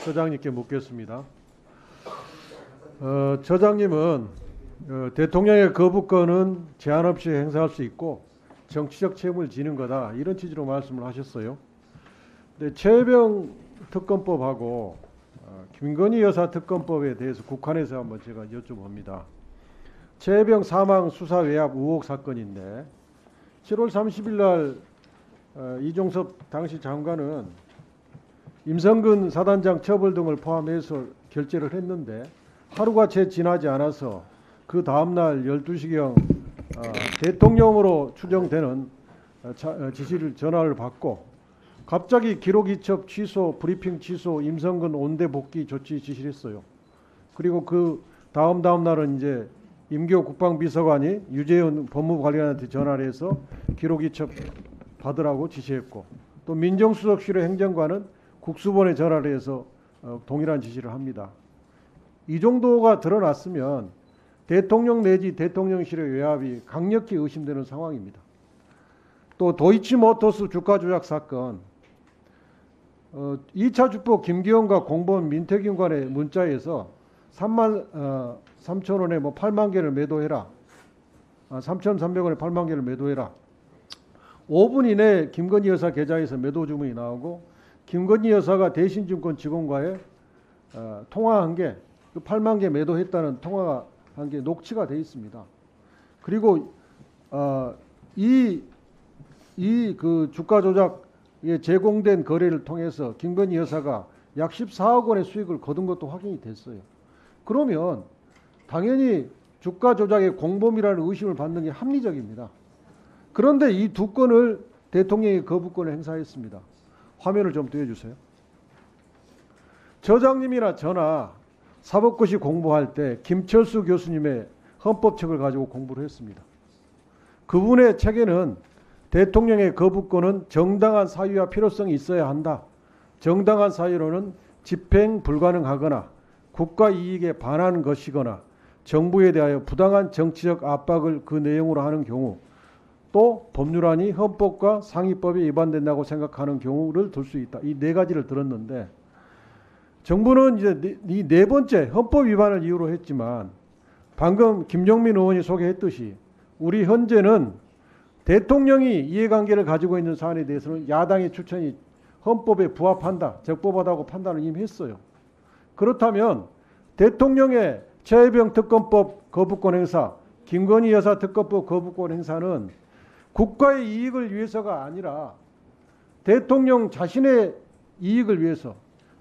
처장님께 묻겠습니다. 처장님은 대통령의 거부권은 제한 없이 행사할 수 있고 정치적 책임을 지는 거다, 이런 취지로 말씀을 하셨어요. 근데 최혜병 특검법하고 김건희 여사 특검법에 대해서 국한에서 한번 제가 여쭤봅니다. 최혜병 사망 수사 외압 의혹 사건인데 7월 30일 날 이종섭 당시 장관은 임성근 사단장 처벌 등을 포함해서 결재를 했는데 하루가 채 지나지 않아서 그 다음날 12시경 대통령으로 추정되는 지시를 전화를 받고 갑자기 기록 이첩 취소, 브리핑 취소, 임성근 온대 복귀 조치 지시를 했어요. 그리고 그 다음 날은 이제 임교 국방비서관이 유재현 법무관리관한테 전화를 해서 기록 이첩 받으라고 지시했고, 또 민정수석실의 행정관은 국수본에 전화를 해서 동일한 지시를 합니다. 이 정도가 드러났으면 대통령 내지 대통령실의 외압이 강력히 의심되는 상황입니다. 또 도이치모터스 주가 조작 사건, 2차 주포 김기현과 공무원 민태균 간의 문자에서 3만 3천 원에 8만 개를 매도해라, 3,300원에 8만 개를 매도해라. 5분 이내에 김건희 여사 계좌에서 매도 주문이 나오고 김건희 여사가 대신증권 직원과의 통화한 게 그 8만 개 매도했다는 통화가 한 게 녹취가 돼 있습니다. 그리고 이 그 주가 조작에 제공된 거래를 통해서 김건희 여사가 약 14억 원의 수익을 거둔 것도 확인이 됐어요. 그러면 당연히 주가 조작의 공범이라는 의심을 받는 게 합리적입니다. 그런데 이 두 건을 대통령이 거부권을 행사했습니다. 화면을 좀 띄워주세요. 처장님이나 저나 사법고시 공부할 때 김철수 교수님의 헌법책을 가지고 공부를 했습니다. 그분의 책에는 대통령의 거부권은 정당한 사유와 필요성이 있어야 한다. 정당한 사유로는 집행 불가능하거나 국가 이익에 반하는 것이거나 정부에 대하여 부당한 정치적 압박을 그 내용으로 하는 경우, 또 법률안이 헌법과 상위법에 위반된다고 생각하는 경우를 들 수 있다. 이 네 가지를 들었는데, 정부는 이제 이 네 번째 헌법 위반을 이유로 했지만 방금 김종민 의원이 소개했듯이 우리 현재는 대통령이 이해관계를 가지고 있는 사안에 대해서는 야당의 추천이 헌법에 부합한다, 적법하다고 판단을 이미 했어요. 그렇다면 대통령의 최혜병 특검법 거부권 행사, 김건희 여사 특검법 거부권 행사는 국가의 이익을 위해서가 아니라 대통령 자신의 이익을 위해서,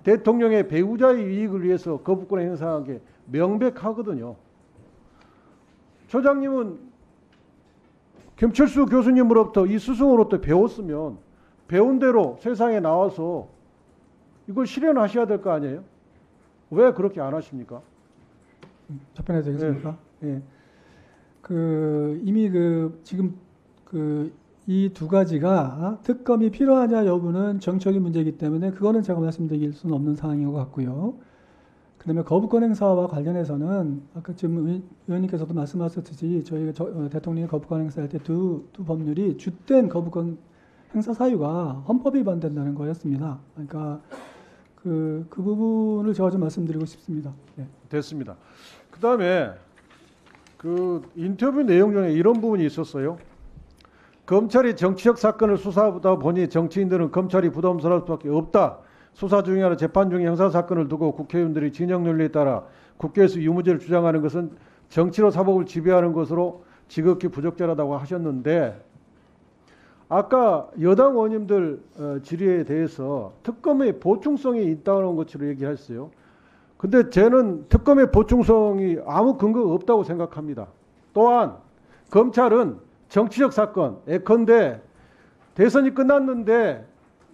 대통령의 배우자의 이익을 위해서 거부권을 행사한 게 명백하거든요. 처장님은 김철수 교수님으로부터, 이 스승으로부터 배웠으면 배운 대로 세상에 나와서 이걸 실현하셔야 될 거 아니에요? 왜 그렇게 안 하십니까? 답변해도 되겠습니까? 예. 이미 지금 이 두 가지가 특검이 필요하냐 여부는 정적인 문제이기 때문에 그거는 제가 말씀드릴 수는 없는 상황인 것 같고요. 그다음에 거부권 행사와 관련해서는 아까 지금 의원님께서도 말씀하셨듯이 저희가 대통령이 거부권 행사할 때 두 법률이 주된 거부권 행사 사유가 헌법 위반된다는 거였습니다. 그러니까 그 부분을 제가 좀 말씀드리고 싶습니다. 네. 됐습니다. 그다음에 그 인터뷰 내용 중에 이런 부분이 있었어요. 검찰이 정치적 사건을 수사하다 보니 정치인들은 검찰이 부담스러울 수밖에 없다. 수사 중이나 재판 중인 형사사건을 두고 국회의원들이 진영 논리에 따라 국회에서 유무죄를 주장하는 것은 정치로 사법을 지배하는 것으로 지극히 부적절하다고 하셨는데, 아까 여당 의원님들 질의에 대해서 특검의 보충성이 있다는 것으로 얘기했어요. 근데 저는 특검의 보충성이 아무 근거가 없다고 생각합니다. 또한 검찰은 정치적 사건, 예컨대 대선이 끝났는데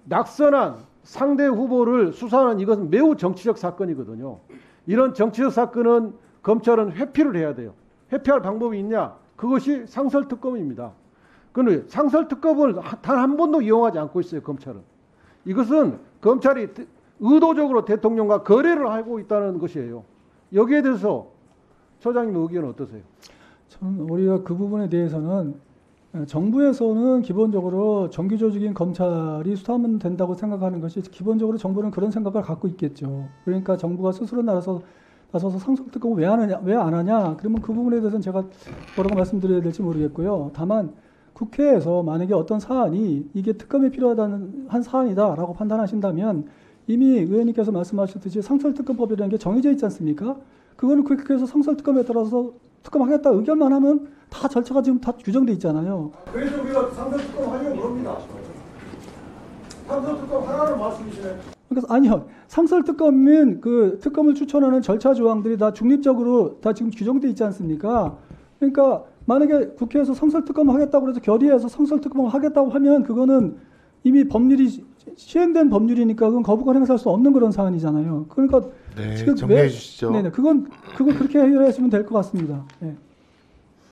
낙선한 상대 후보를 수사하는, 이것은 매우 정치적 사건이거든요. 이런 정치적 사건은 검찰은 회피를 해야 돼요. 회피할 방법이 있냐? 그것이 상설특검입니다. 그런데 상설특검을 단 한 번도 이용하지 않고 있어요, 검찰은. 이것은 검찰이 의도적으로 대통령과 거래를 하고 있다는 것이에요. 여기에 대해서 처장님 의견은 어떠세요? 저는 우리가 그 부분에 대해서는 정부에서는 기본적으로 정규조직인 검찰이 수사하면 된다고 생각하는 것이 기본적으로 정부는 그런 생각을 갖고 있겠죠. 그러니까 정부가 스스로 나서서 상설특검을 왜 안 하냐? 그러면 그 부분에 대해서는 제가 뭐라고 말씀드려야 될지 모르겠고요. 다만 국회에서 만약에 어떤 사안이 이게 특검이 필요하다는 한 사안이다라고 판단하신다면 이미 의원님께서 말씀하셨듯이 상설특검법이라는 게 정해져 있지 않습니까? 그거는 국회에서 상설특검에 따라서 특검하겠다 의견만 하면 다 절차가 지금 다 규정돼 있잖아요. 그래서 우리가 상설특검 하려고 그럽니다. 상설특검 하라는 말씀이시네. 그래서 아니요. 상설특검은 그 특검을 추천하는 절차 조항들이 다 중립적으로 다 지금 규정돼 있지 않습니까? 그러니까 만약에 국회에서 상설특검을 하겠다고 해서 결의해서 상설특검을 하겠다고 하면 그거는 이미 법률이 시행된 법률이니까 그건 거부권 행사할 수 없는 그런 사안이잖아요. 그러니까 네, 지금 정리해 주시죠. 네네 그건 그렇게 해결하시면 될 것 같습니다. 네.